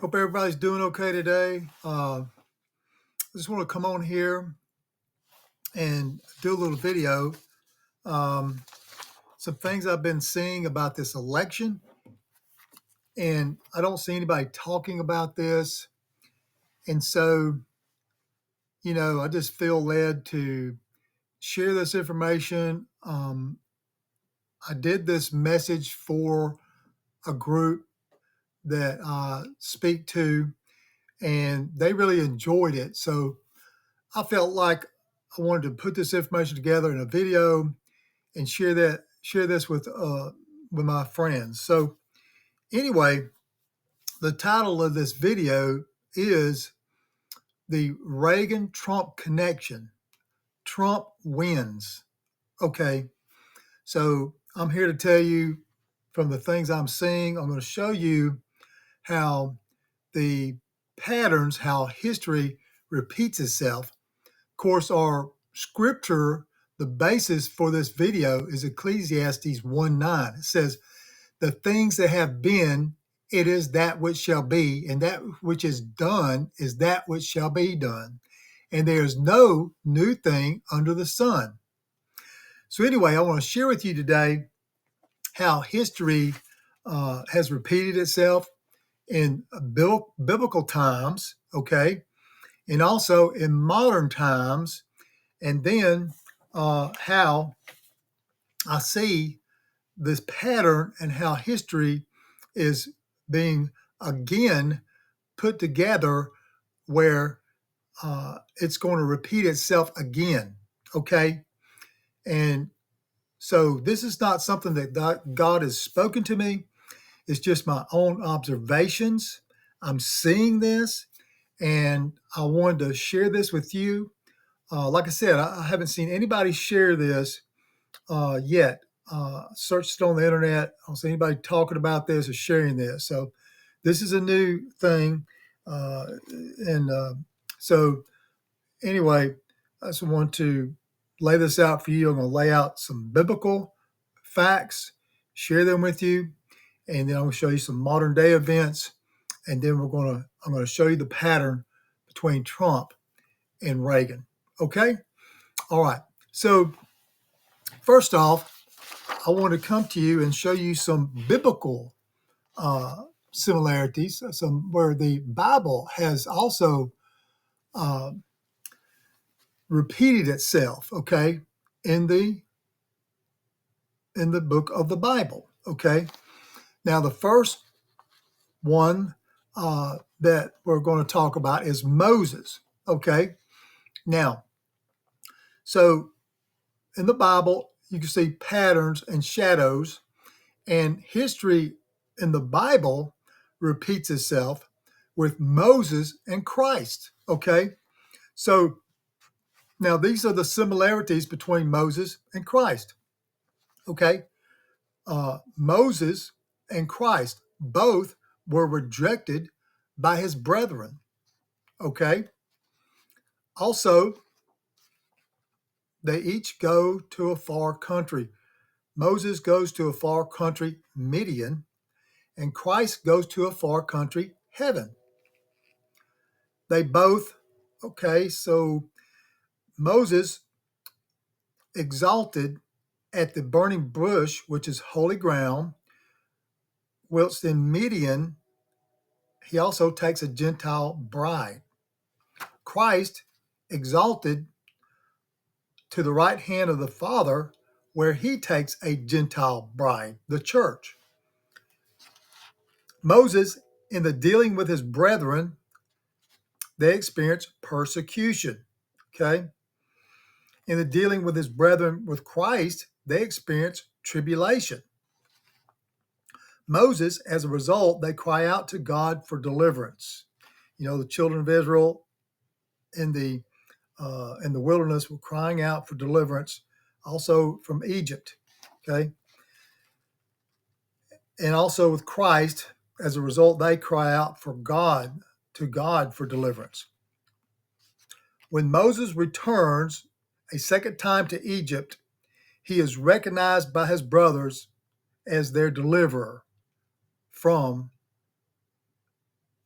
Hope everybody's doing okay today. I just want to come on here and do a little video. Um, some things I've been seeing about this election, and I don't see anybody talking about this. And so, I just feel led to share this information. I did this message for a group that I speak to, and they really enjoyed it. So I felt like I wanted to put this information together in a video and share this with my friends. So anyway, the title of this video is the Reagan Trump connection. Trump wins. Okay. So I'm here to tell you from the things I'm seeing, I'm going to show you how the patterns, how history repeats itself. Of course, our scripture, the basis for this video is Ecclesiastes 1:9. It says, the things that have been, it is that which shall be, and that which is done is that which shall be done. And there is no new thing under the sun. So anyway, I want to share with you today how history has repeated itself in biblical times, okay, and also in modern times, and then how I see this pattern and how history is being again put together where it's going to repeat itself again, okay? And so this is not something that God has spoken to me. It's just my own observations. I'm seeing this, and I wanted to share this with you. Like I said, I haven't seen anybody share this yet. Searched it on the internet. I don't see anybody talking about this or sharing this. So this is a new thing. So anyway, I just want to lay this out for you. I'm going to lay out some biblical facts, share them with you, and then I'm going to show you some modern day events, and then I'm going to show you the pattern between Trump and Reagan. Okay? All right. So first off, I want to come to you and show you some biblical similarities, some where the Bible has also uh, repeated itself. Okay, in the book of the Bible. Okay, now the first one that we're going to talk about is Moses. Okay, now so in the Bible you can see patterns and shadows, and history in the Bible repeats itself with Moses and Christ. Okay, so now these are the similarities between Moses and Christ. Okay, Moses and Christ both were rejected by his brethren. Okay, also they each go to a far country. Moses goes to a far country, Midian, and Christ goes to a far country, heaven. They both, okay, so Moses exalted at the burning bush, which is holy ground, whilst in Midian, he also takes a Gentile bride. Christ exalted to the right hand of the Father, where he takes a Gentile bride, the church. Moses, in the dealing with his brethren, they experience persecution, okay? In the dealing with his brethren with Christ, they experience tribulation. Moses, as a result, they cry out to God for deliverance. You know, the children of Israel in the wilderness were crying out for deliverance, also from Egypt. Okay, and also with Christ, as a result, they cry out for God for deliverance. When Moses returns a second time to Egypt, he is recognized by his brothers as their deliverer from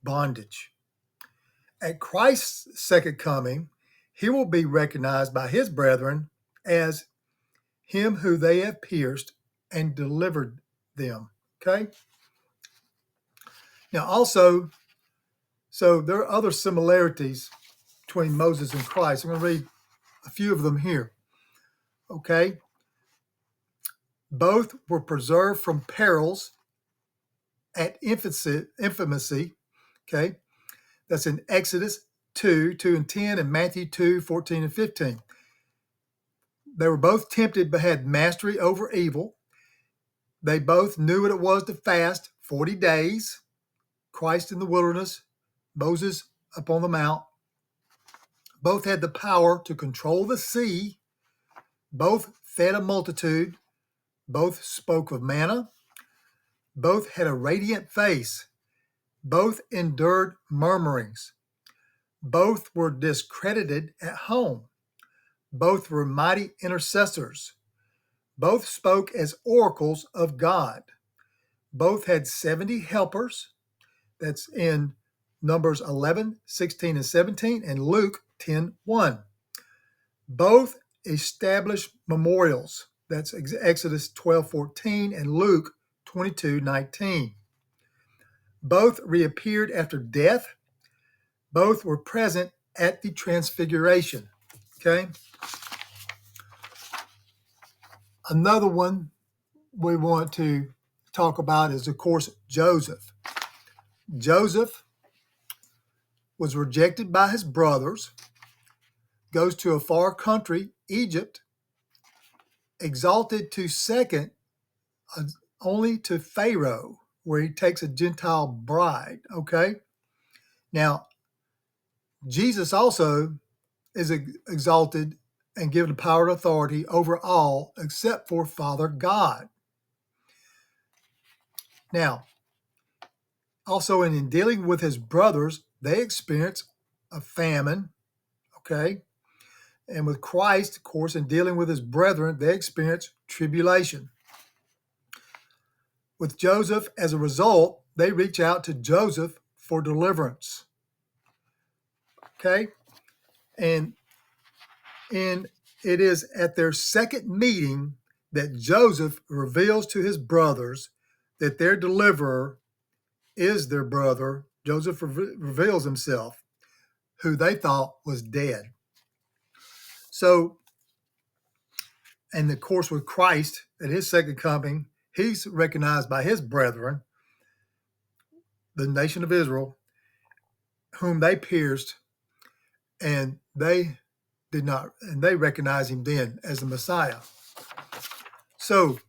bondage. At Christ's second coming, he will be recognized by his brethren as him who they have pierced and delivered them. Okay? Now, also, so there are other similarities between Moses and Christ. I'm going to read a few of them here. Okay? Both were preserved from perils at infamously. Okay? That's in Exodus 2, 2 and 10, and Matthew 2, 14 and 15. They were both tempted but had mastery over evil. They both knew what it was to fast 40 days. Christ in the wilderness, Moses up on the mount. Both had the power to control the sea. Both fed a multitude. Both spoke of manna. Both had a radiant face. Both endured murmurings. Both were discredited at home. Both were mighty intercessors. Both spoke as oracles of God. Both had 70 helpers. That's in Numbers 11, 16, and 17, and Luke 10, 1. Both established memorials. That's Exodus 12, 14, and Luke 22, 19. Both reappeared after death. Both were present at the transfiguration. Okay? Another one we want to talk about is, of course, Joseph. Joseph was rejected by his brothers, goes to a far country, Egypt, exalted to second only to Pharaoh, where he takes a Gentile bride. Okay? Now, Jesus also is exalted and given power and authority over all except for Father God. Now, also in dealing with his brothers, they experience a famine, okay? And with Christ, of course, in dealing with his brethren, they experience tribulation. With Joseph, as a result, they reach out to Joseph for deliverance. Okay? And it is at their second meeting that Joseph reveals to his brothers that their deliverer is their brother. Joseph reveals himself, who they thought was dead. So, and of course, with Christ at his second coming, he's recognized by his brethren, the nation of Israel, whom they pierced, and they did not, and they recognized him then as the Messiah. So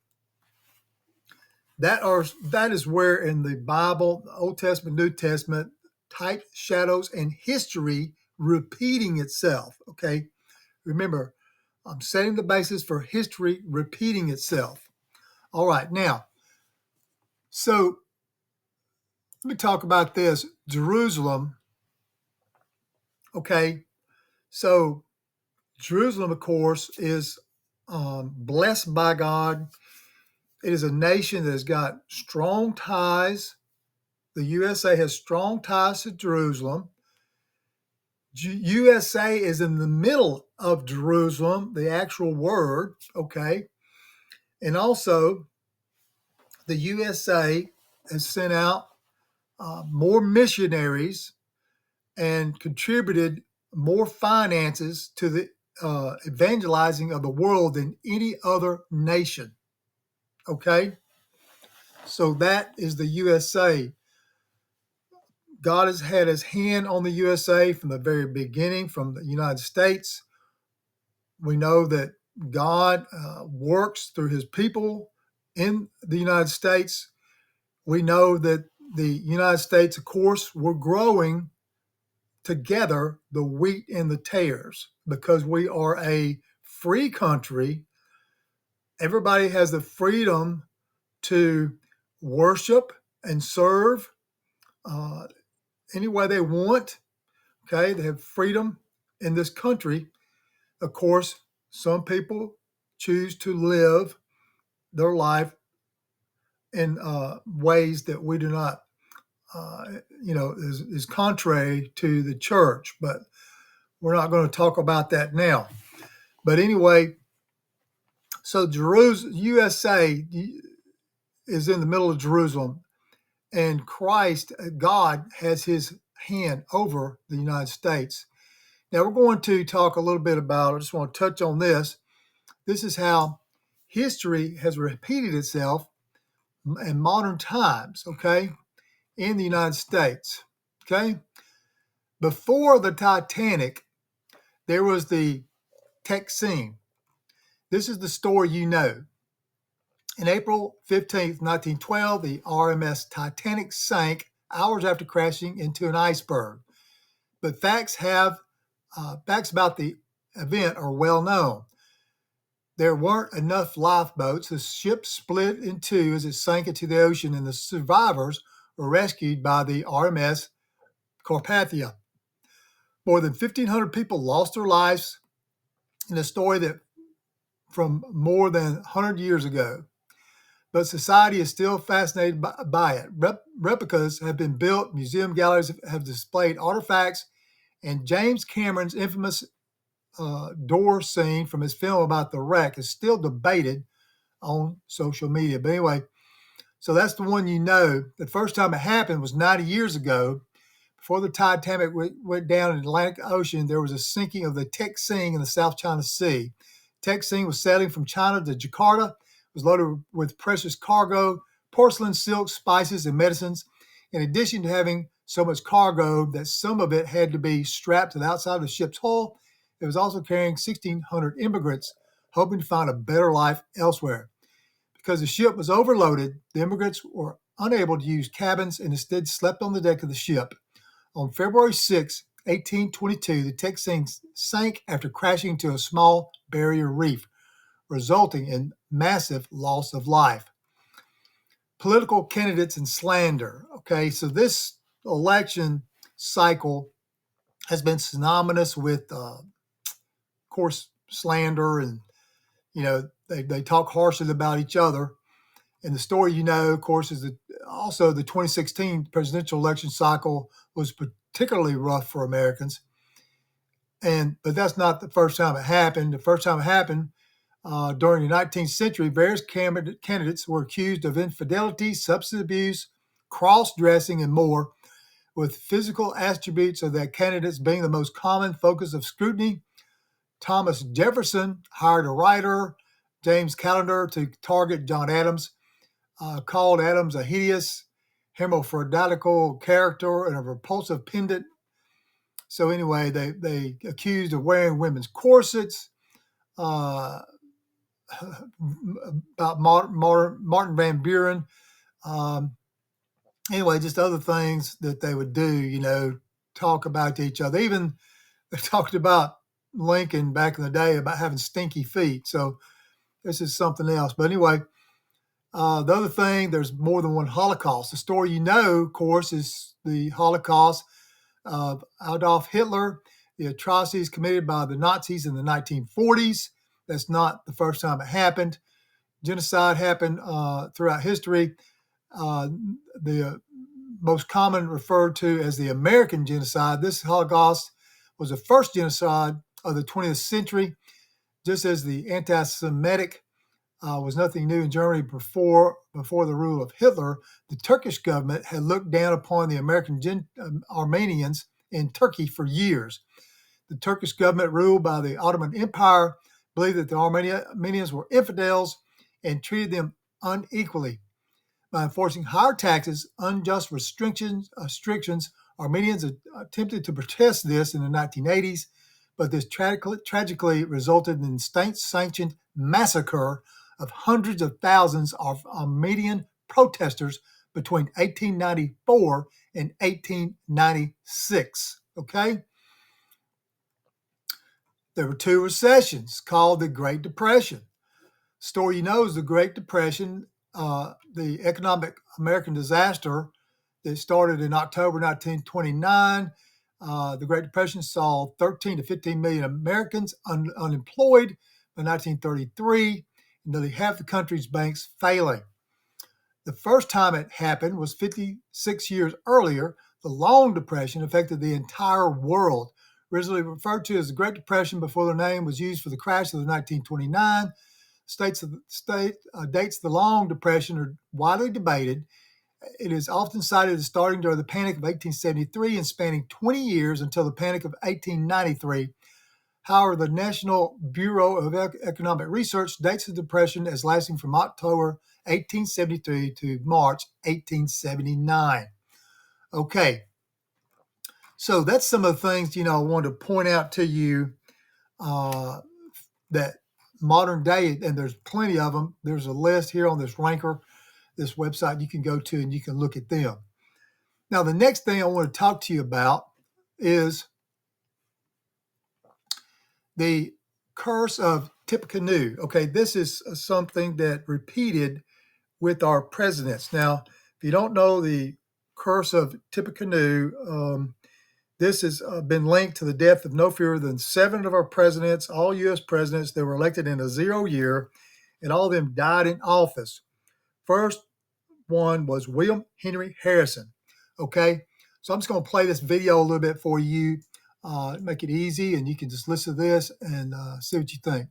that is where in the Bible, the Old Testament, New Testament, types, shadows, and history repeating itself. Okay, remember, I'm setting the basis for history repeating itself. All right, now, so let me talk about this. Jerusalem. Okay, so Jerusalem, of course, is blessed by God. It is a nation that has got strong ties. The USA has strong ties to Jerusalem. USA is in the middle of Jerusalem, the actual word, okay? And also, the USA has sent out more missionaries and contributed more finances to the evangelizing of the world than any other nation. Okay? So that is the USA. God has had his hand on the USA from the very beginning, from the United States. We know that God works through his people in the United States. We know that the United States, of course, we're growing together the wheat and the tares because we are a free country. Everybody has the freedom to worship and serve any way they want. Okay, they have freedom in this country. Of course, some people choose to live their life in ways that we do not is contrary to the church. But we're not going to talk about that now. But anyway, so Jerusalem, USA is in the middle of Jerusalem, and Christ, God, has his hand over the United States. Now we're going to talk a little bit about, I just want to touch on this. This is how history has repeated itself in modern times, okay, in the United States, okay? Before the Titanic, there was the Texine. This is the story you know. In April 15th, 1912, the RMS Titanic sank hours after crashing into an iceberg. But facts about the event are well known. There weren't enough lifeboats. The ship split in two as it sank into the ocean, and the survivors were rescued by the RMS Carpathia. More than 1,500 people lost their lives in a story that from more than 100 years ago. But society is still fascinated by it. Replicas have been built, museum galleries have displayed artifacts, and James Cameron's infamous door scene from his film about the wreck is still debated on social media. But anyway, so that's the one you know. The first time it happened was 90 years ago. Before the Titanic went down in the Atlantic Ocean, there was a sinking of the Texine in the South China Sea. Texine was sailing from China to Jakarta, was loaded with precious cargo, porcelain, silk, spices, and medicines. In addition to having so much cargo that some of it had to be strapped to the outside of the ship's hull, it was also carrying 1,600 immigrants hoping to find a better life elsewhere. Because the ship was overloaded, the immigrants were unable to use cabins and instead slept on the deck of the ship. On February 6, 1822, the Texine sank after crashing into a small barrier reef, resulting in massive loss of life. Political candidates and slander. Okay, so this election cycle has been synonymous with, of course, slander, and they talk harshly about each other. And the story you know, of course, is that also the 2016 presidential election cycle was particularly rough for Americans. But that's not the first time it happened. The first time it happened during the 19th century, various candidates were accused of infidelity, substance abuse, cross-dressing, and more, with physical attributes of their candidates being the most common focus of scrutiny. Thomas Jefferson hired a writer, James Callender, to target John Adams, called Adams a hideous, hermaphroditical character and a repulsive pedant. So anyway, they accused of wearing women's corsets, about Martin Van Buren. Anyway, just other things that they would do, talk about to each other. Even they talked about Lincoln back in the day about having stinky feet. So this is something else. But anyway, the other thing, there's more than one Holocaust. The story of course, is the Holocaust of Adolf Hitler, the atrocities committed by the Nazis in the 1940s. That's not the first time it happened. Genocide happened throughout history. The most common referred to as the American genocide. This Holocaust was the first genocide of the 20th century, just as the anti-Semitic was nothing new in Germany before the rule of Hitler. The Turkish government had looked down upon the American Armenians in Turkey for years. The Turkish government, ruled by the Ottoman Empire, believed that the Armenians were infidels and treated them unequally. By enforcing higher taxes, unjust restrictions, Armenians attempted to protest this in the 1980s, but this tragically resulted in state-sanctioned massacre of hundreds of thousands of Armenian protesters between 1894 and 1896. Okay? There were two recessions called the Great Depression. Story is the Great Depression, the economic American disaster that started in October 1929. The Great Depression saw 13 to 15 million Americans unemployed by 1933, and nearly half the country's banks failing. The first time it happened was 56 years earlier. The Long Depression affected the entire world. Originally referred to as the Great Depression before the name was used for the crash of the 1929. Dates of the Long Depression are widely debated. It is often cited as starting during the Panic of 1873 and spanning 20 years until the Panic of 1893. However, the National Bureau of Economic Research dates the Depression as lasting from October 1873 to March 1879. Okay, so that's some of the things, I wanted to point out to you that modern day, and there's plenty of them. There's a list here on this Ranker, this website you can go to and you can look at them. Now, the next thing I want to talk to you about is the curse of Tippecanoe. Okay, this is something that repeated with our presidents. Now, if you don't know the curse of Tippecanoe, this has been linked to the death of no fewer than 7 of our presidents, all U.S. presidents that were elected in a 0 year, and all of them died in office. First one was William Henry Harrison. Okay, so I'm just going to play this video a little bit for you, make it easy, and you can just listen to this and see what you think.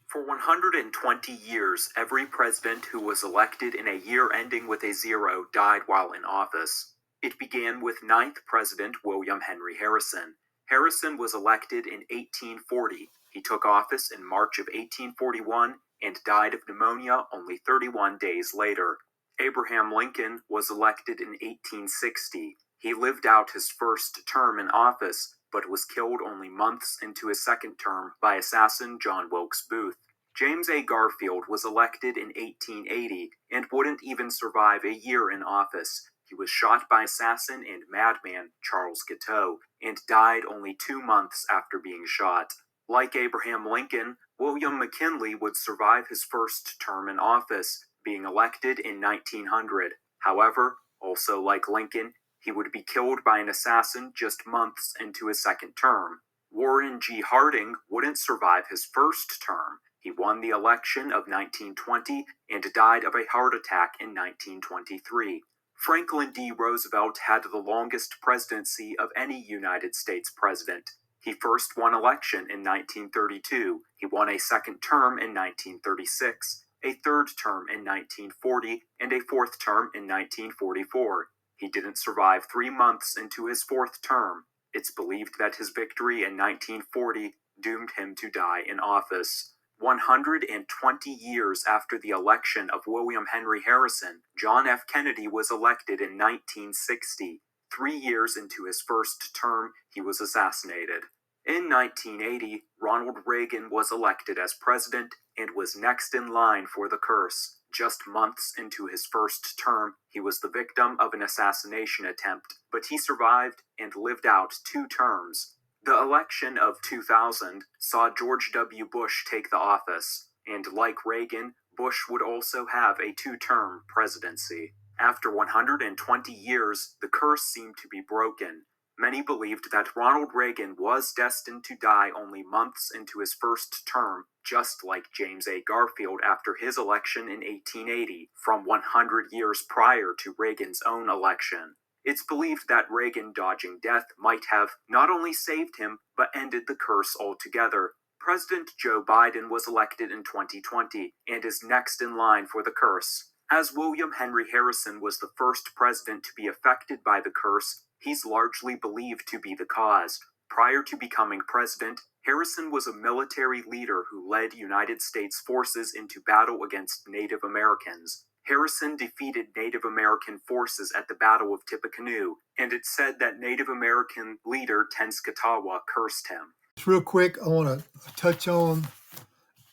For 120 years, every president who was elected in a year ending with a 0 died while in office. It began with 9th President William Henry Harrison. Harrison was elected in 1840. He took office in March of 1841 and died of pneumonia only 31 days later. Abraham Lincoln was elected in 1860. He lived out his first term in office, but was killed only months into his second term by assassin John Wilkes Booth. James A. Garfield was elected in 1880 and wouldn't even survive a year in office. He was shot by assassin and madman Charles Guiteau and died only 2 months after being shot. Like Abraham Lincoln, William McKinley would survive his first term in office, being elected in 1900. However, also like Lincoln, he would be killed by an assassin just months into his second term. Warren G. Harding wouldn't survive his first term. He won the election of 1920 and died of a heart attack in 1923. Franklin D. Roosevelt had the longest presidency of any United States president. He first won election in 1932. He won a second term in 1936, a third term in 1940, and a fourth term in 1944. He didn't survive 3 months into his fourth term. It's believed that his victory in 1940 doomed him to die in office. 120 years after the election of William Henry Harrison, John F. Kennedy was elected in 1960. 3 years into his first term, he was assassinated. In 1980, Ronald Reagan was elected as president and was next in line for the curse. Just months into his first term, he was the victim of an assassination attempt, but he survived and lived out 2 terms. The election of 2000 saw George W. Bush take the office, and like Reagan, Bush would also have a 2-term presidency. After 120 years, the curse seemed to be broken. Many believed that Ronald Reagan was destined to die only months into his first term, just like James A. Garfield after his election in 1880, from 100 years prior to Reagan's own election. It's believed that Reagan dodging death might have not only saved him, but ended the curse altogether. President Joe Biden was elected in 2020 and is next in line for the curse. As William Henry Harrison was the first president to be affected by the curse, he's largely believed to be the cause. Prior to becoming president, Harrison was a military leader who led United States forces into battle against Native Americans. Harrison defeated Native American forces at the Battle of Tippecanoe, and it's said that Native American leader Tenskwatawa cursed him. Just real quick, I want to touch on a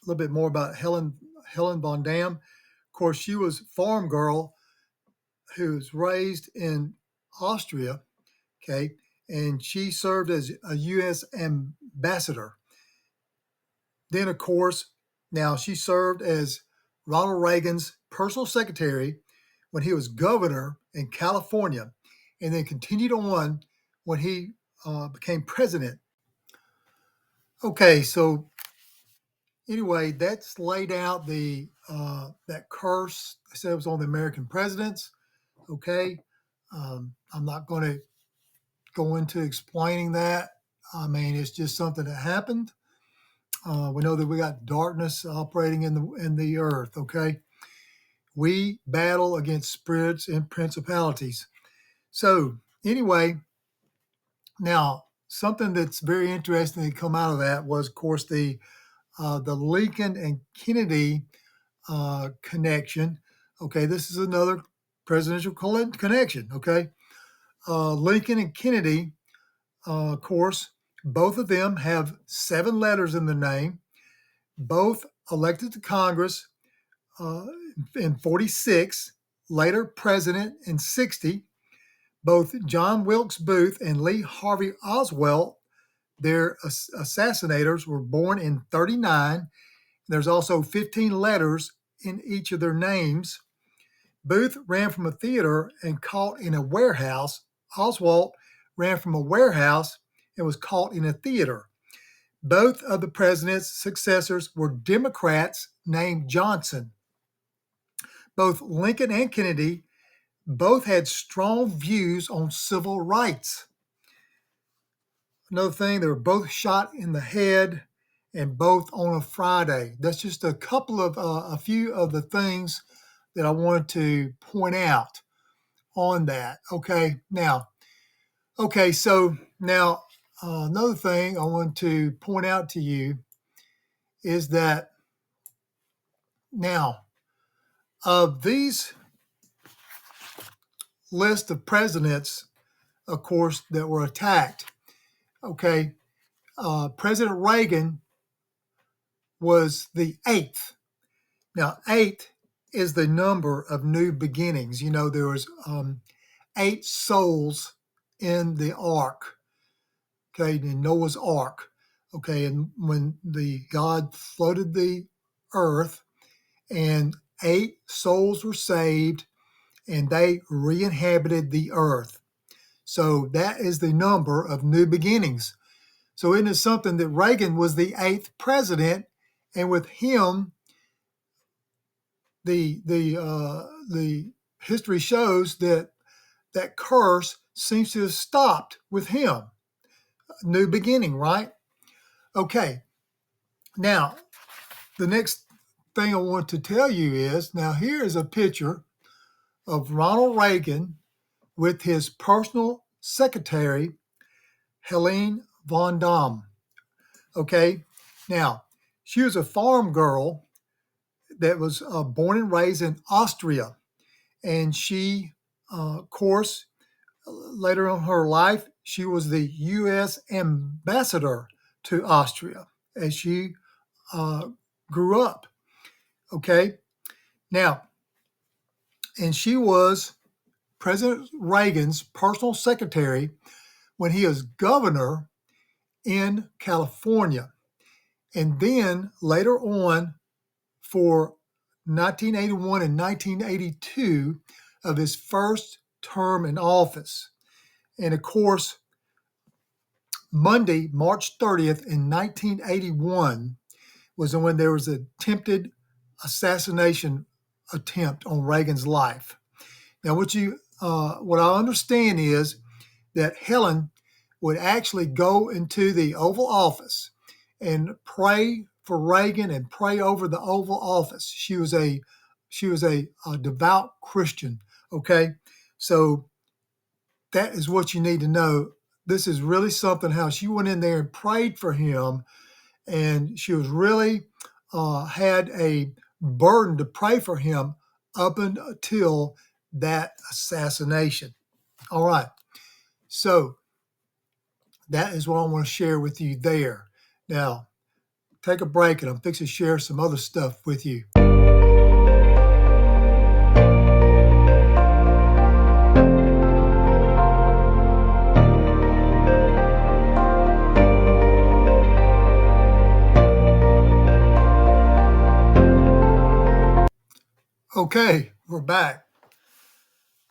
little bit more about Helen Von Dam. Of course, she was a farm girl who was raised in Austria, okay, and she served as a U.S. ambassador. Then, of course, now she served as Ronald Reagan's personal secretary when he was governor in California, and then continued on when he became president. Okay, so anyway, that's laid out the that curse. I said it was on the American presidents. Okay, I'm not going to go into explaining that. I mean, it's just something that happened. We know that we got darkness operating in the earth. Okay, we battle against spirits and principalities. So anyway, now something that's very interesting to come out of that was, of course, the Lincoln and Kennedy connection. Okay, this is another presidential connection. Okay, Lincoln and Kennedy, of course, both of them have 7 letters in their name. Both elected to Congress uh, in 46, later president in 60. Both John Wilkes Booth and Lee Harvey Oswald, their assassinators, were born in 39. There's also 15 letters in each of their names. Booth ran from a theater and caught in a warehouse. Oswald ran from a warehouse and was caught in a theater. Both of the president's successors were Democrats named Johnson. Both Lincoln and Kennedy both had strong views on civil rights. Another thing, they were both shot in the head and both on a Friday. That's just a few of the things that I wanted to point out on that. So now another thing I want to point out to you is that now of these list of presidents, of course, that were attacked, President Reagan was the 8th. Now, 8 is the number of new beginnings. You know, there was 8 souls in the ark, in Noah's ark. And when the God flooded the earth, and 8 souls were saved, and they re-inhabited the earth. So that is the number of new beginnings. So isn't it something that Reagan was the 8th president, and with him, the history shows that that curse seems to have stopped with him. New beginning, right? Okay. Now, the next thing I want to tell you is, now here is a picture of Ronald Reagan with his personal secretary, Helene von Damme. Okay. Now, she was a farm girl that was born and raised in Austria. And she, of course, later in her life, she was the U.S. ambassador to Austria as she grew up. Okay. Now, and she was President Reagan's personal secretary when he was governor in California. And then later on, for 1981 and 1982 of his first term in office. And of course, Monday, March 30th in 1981 was when there was an attempted assassination attempt on Reagan's life. Now, what I understand is that Helen would actually go into the Oval Office and pray for Reagan and pray over the Oval Office. She was a devout Christian. Okay, so that is what you need to know. This is really something. How she went in there and prayed for him, and she was really had a burden to pray for him up until that assassination. All right, so that is what I want to share with you there. Now, take a break, and I'm fixing to share some other stuff with you. Okay, we're back.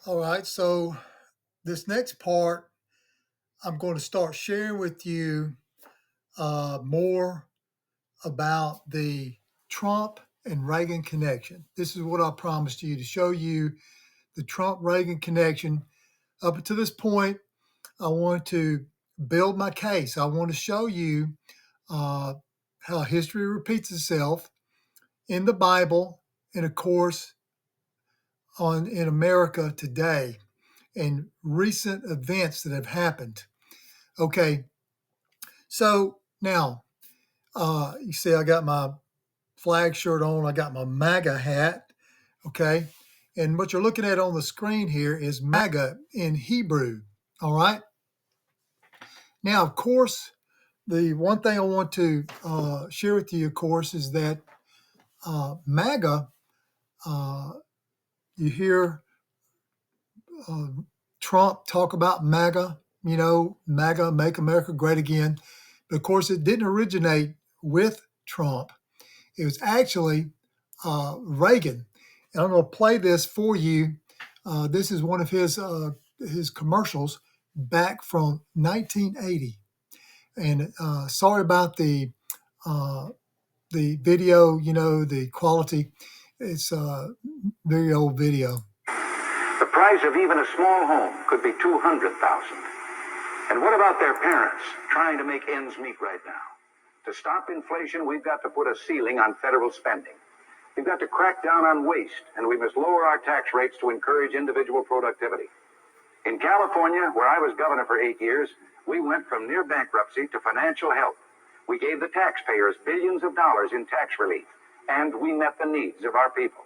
All right, so this next part, I'm going to start sharing with you more about the Trump and Reagan connection. This is what I promised you, to show you the Trump-Reagan connection. Up to this point, I want to build my case. I want to show you how history repeats itself in the Bible and, of course, in America today, and recent events that have happened. Okay, so now you see I got my flag shirt on, I got my MAGA hat, okay? And what you're looking at on the screen here is MAGA in Hebrew, all right? Now, of course, the one thing I want to share with you, of course, is that MAGA, you hear uh, Trump talk about MAGA, MAGA, Make America Great Again. But of course, it didn't originate with Trump. It was actually Reagan. And I'm going to play this for you. This is one of his commercials back from 1980. And sorry about uh, the video, the quality. It's a very old video. The price of even a small home could be $200,000. And what about their parents trying to make ends meet right now? To stop inflation, we've got to put a ceiling on federal spending. We've got to crack down on waste, and we must lower our tax rates to encourage individual productivity. In California, where I was governor for 8 years, we went from near bankruptcy to financial help. We gave the taxpayers billions of dollars in tax relief, and we met the needs of our people.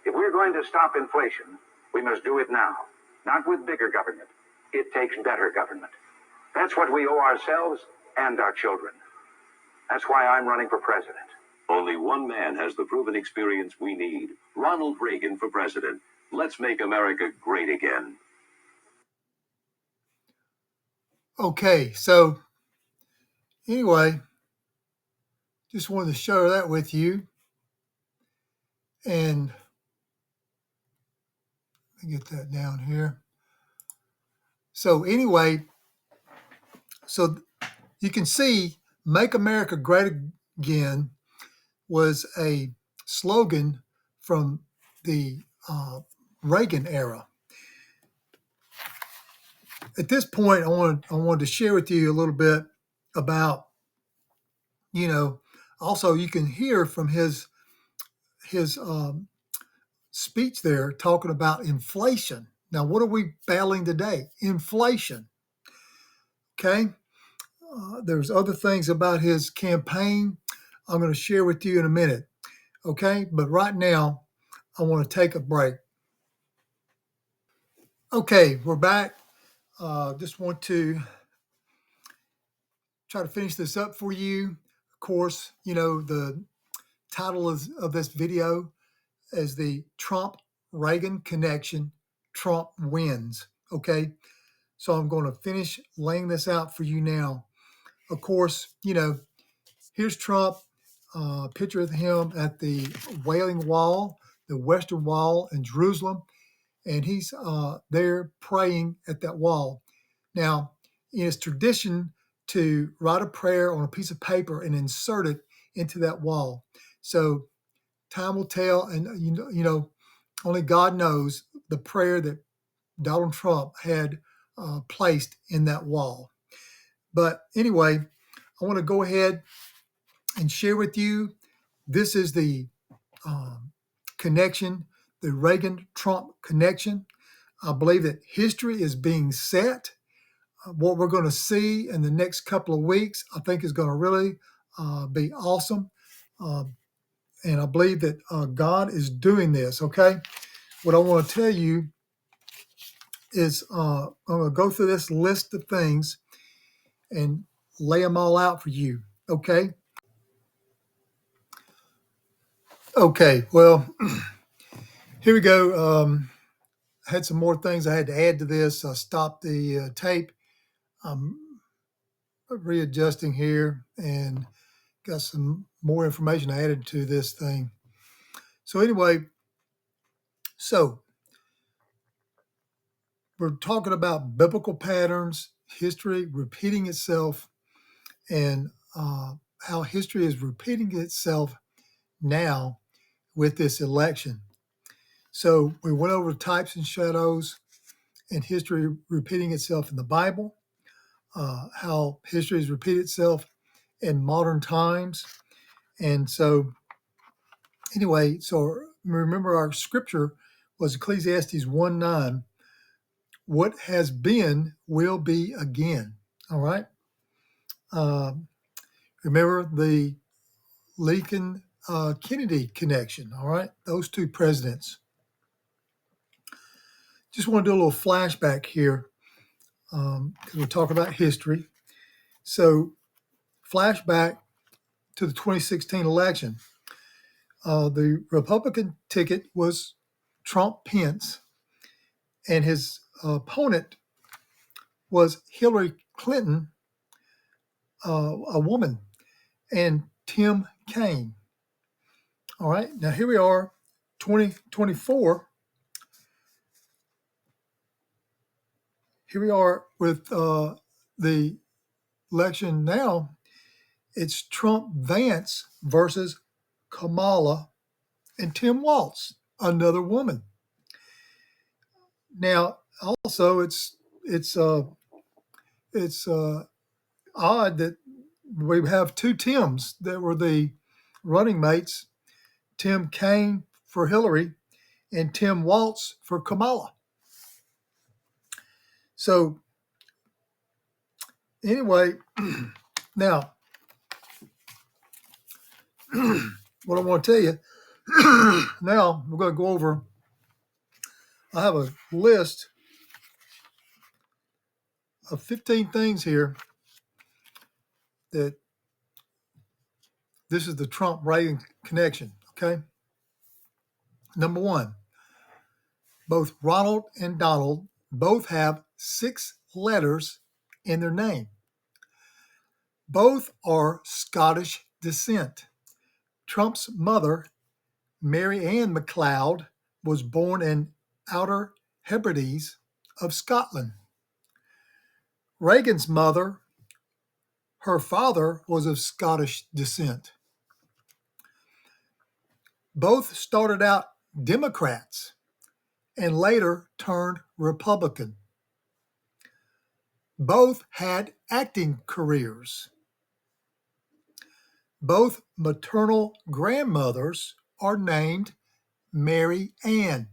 If we're going to stop inflation, we must do it now, not with bigger government. It takes better government. That's what we owe ourselves and our children. That's why I'm running for president. Only one man has the proven experience we need. Ronald Reagan for president. Let's make America great again. Okay, so anyway, just wanted to share that with you. And let me get that down here. So anyway, so you can see Make America Great Again was a slogan from the Reagan era. At this point, I wanted to share with you a little bit about, also you can hear from his speech there talking about inflation. Now, what are we battling today? Inflation. Okay. There's other things about his campaign I'm going to share with you in a minute. Okay. But right now, I want to take a break. Okay. We're back. Just want to try to finish this up for you. Of course, the title of this video is the Trump-Reagan connection. Trump wins. Okay. So I'm going to finish laying this out for you now. Of course, here's Trump, picture of him at the Wailing Wall, the Western Wall in Jerusalem, and he's there praying at that wall. Now, it's tradition to write a prayer on a piece of paper and insert it into that wall. So time will tell, and only God knows the prayer that Donald Trump had placed in that wall. But anyway, I want to go ahead and share with you. This is the connection, the Reagan-Trump connection. I believe that history is being set. What we're going to see in the next couple of weeks, I think, is going to really be awesome. And I believe that God is doing this, okay? What I want to tell you is I'm going to go through this list of things and lay them all out for you, okay? Okay, well, here we go. I had some more things I had to add to this. I stopped the tape. I'm readjusting here and got some more information added to this thing. So anyway, we're talking about biblical patterns, history repeating itself, and how history is repeating itself now with this election. So we went over types and shadows and history repeating itself in the Bible, how history has repeated itself in modern times. And so anyway, so remember our scripture was Ecclesiastes 1:9. What has been will be again. All right. Remember the Lincoln Kennedy connection. All right. Those two presidents. Just want to do a little flashback here because we're talking about history. So, flashback to the 2016 election. The Republican ticket was Trump Pence, and his opponent was Hillary Clinton, a woman, and Tim Kaine. All right, now here we are, 2024. Here we are with the election now. It's Trump Vance versus Kamala and Tim Walz, another woman. Now, also, it's odd that we have two Tims that were the running mates: Tim Kaine for Hillary and Tim Walz for Kamala. So, anyway, now what I want to tell you now, we're going to go over. I have a list of 15 things here that this is the Trump-Reagan connection, okay? Number one, both Ronald and Donald both have 6 letters in their name. Both are Scottish descent. Trump's mother, Mary Ann MacLeod, was born in Outer Hebrides of Scotland. Reagan's mother, her father was of Scottish descent. Both started out Democrats and later turned Republican. Both had acting careers. Both maternal grandmothers are named Mary Ann.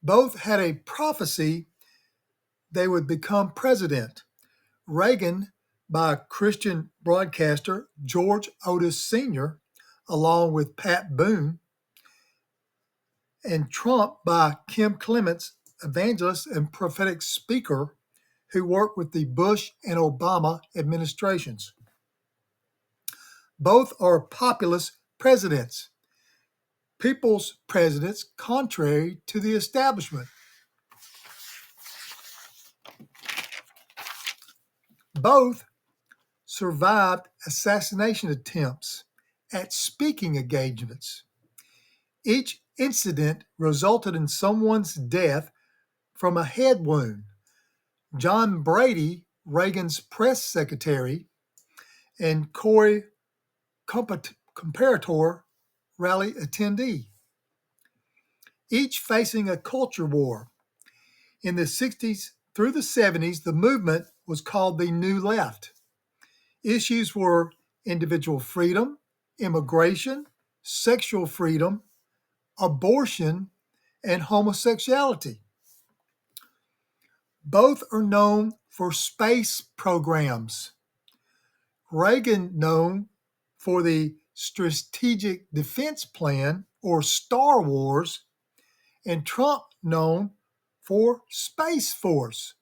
Both had a prophecy they would become president. Reagan by Christian broadcaster George Otis Sr., along with Pat Boone, and Trump by Kim Clements, evangelist and prophetic speaker who worked with the Bush and Obama administrations. Both are populist presidents, people's presidents, contrary to the establishment. Both survived assassination attempts at speaking engagements. Each incident resulted in someone's death from a head wound. John Brady, Reagan's press secretary, and Corey Comparator, rally attendee, each facing a culture war. In the 60s through the 70s, the movement was called the New Left. Issues were individual freedom, immigration, sexual freedom, abortion, and homosexuality. Both are known for space programs. Reagan known for the Strategic Defense Plan, or Star Wars, and Trump known for Space Force.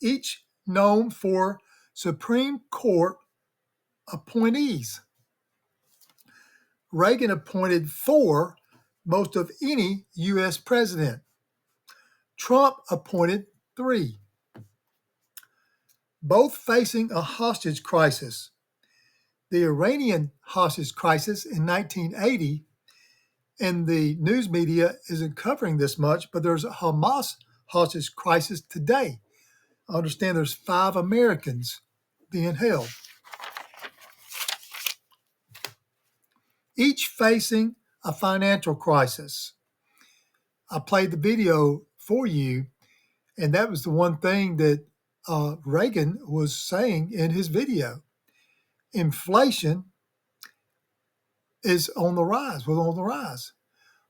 Each known for Supreme Court appointees. Reagan appointed 4, most of any U.S. president. Trump appointed 3. Both facing a hostage crisis. The Iranian hostage crisis in 1980, and the news media isn't covering this much, but there's a Hamas hostage crisis today. I understand there's 5 Americans being held. Each facing a financial crisis. I played the video for you, and that was the one thing that Reagan was saying in his video. Inflation is on the rise, was on the rise.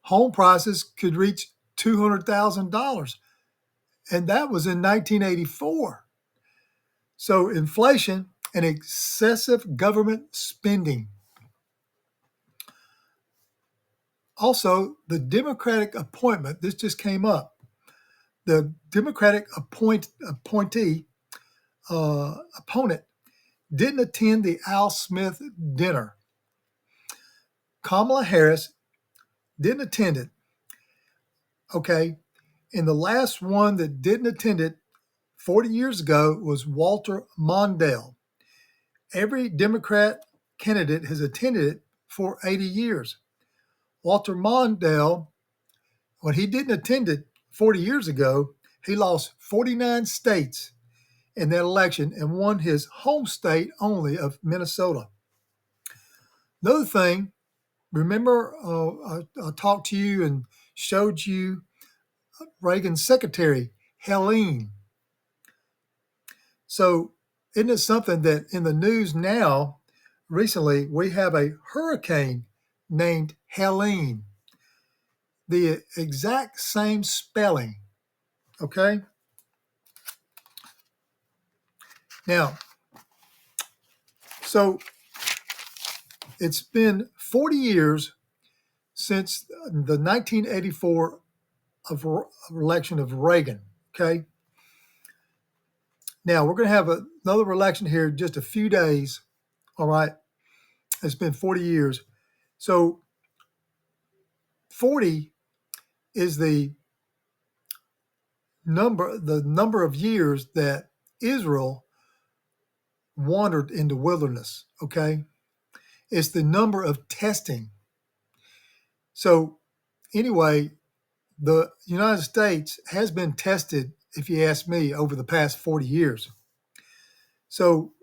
Home prices could reach $200,000, and that was in 1984. So inflation and excessive government spending. Also, the Democratic appointment, this just came up. The Democratic opponent didn't attend the Al Smith dinner. Kamala Harris didn't attend it. Okay. And the last one that didn't attend it 40 years ago was Walter Mondale. Every Democrat candidate has attended it for 80 years. Walter Mondale, when he didn't attend it 40 years ago, he lost 49 states in that election and won his home state only of Minnesota. Another thing, remember I talked to you and showed you Reagan's secretary, Helene. So isn't it something that in the news now, recently, we have a hurricane named Helene. The exact same spelling, okay? Now, so it's been 40 years since the 1984 election of Reagan, okay? Now, we're going to have another election here in just a few days, all right? It's been 40 years. So 40 is the number of years that Israel wandered in the wilderness, okay? It's the number of testing. So anyway, the United States has been tested, if you ask me, over the past 40 years. So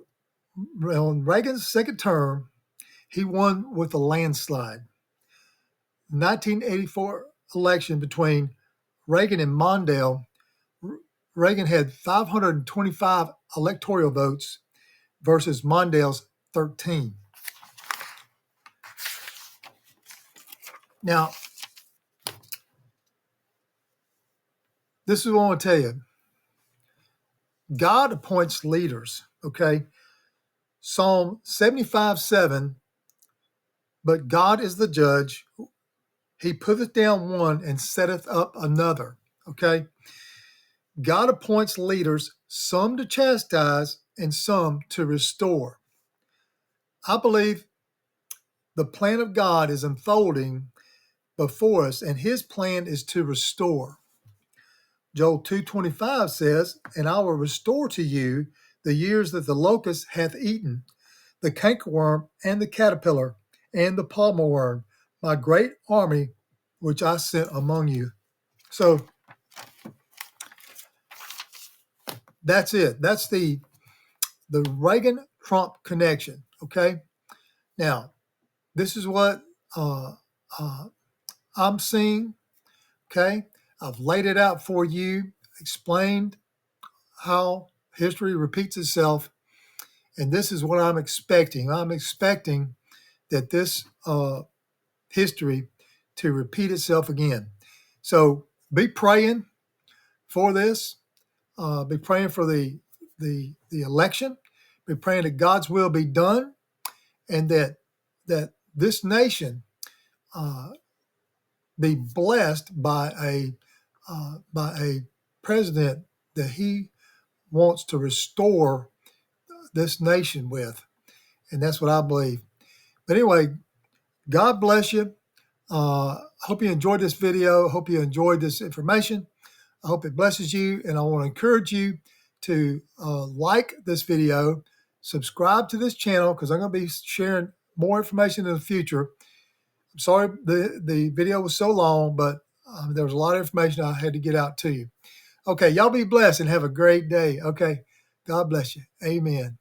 on Reagan's second term, he won with a landslide. 1984 election between Reagan and Mondale, Reagan had 525 electoral votes versus Mondale's 13. Now, this is what I want to tell you. God appoints leaders, okay? Psalm 75:7, but God is the judge. He putteth down one and setteth up another, okay? God appoints leaders, some to chastise and some to restore. I believe the plan of God is unfolding before us, and his plan is to restore. Joel 2:25 says, and I will restore to you the years that the locust hath eaten, the cankerworm and the caterpillar and the palmer worm, my great army which I sent among you. So that's it. That's the Reagan-Trump connection, okay? Now, this is what I'm seeing, okay? I've laid it out for you, explained how history repeats itself, and this is what I'm expecting. I'm expecting that this history to repeat itself again. So be praying for this. Be praying for the election. Be praying that God's will be done, and that this nation be blessed by a president that he wants to restore this nation with. And that's what I believe. But anyway, God bless you. I hope you enjoyed this video. I hope you enjoyed this information. I hope it blesses you. And I want to encourage you to like this video, subscribe to this channel, because I'm going to be sharing more information in the future. I'm sorry the video was so long, but there was a lot of information I had to get out to you. Okay, y'all be blessed and have a great day. Okay, God bless you. Amen.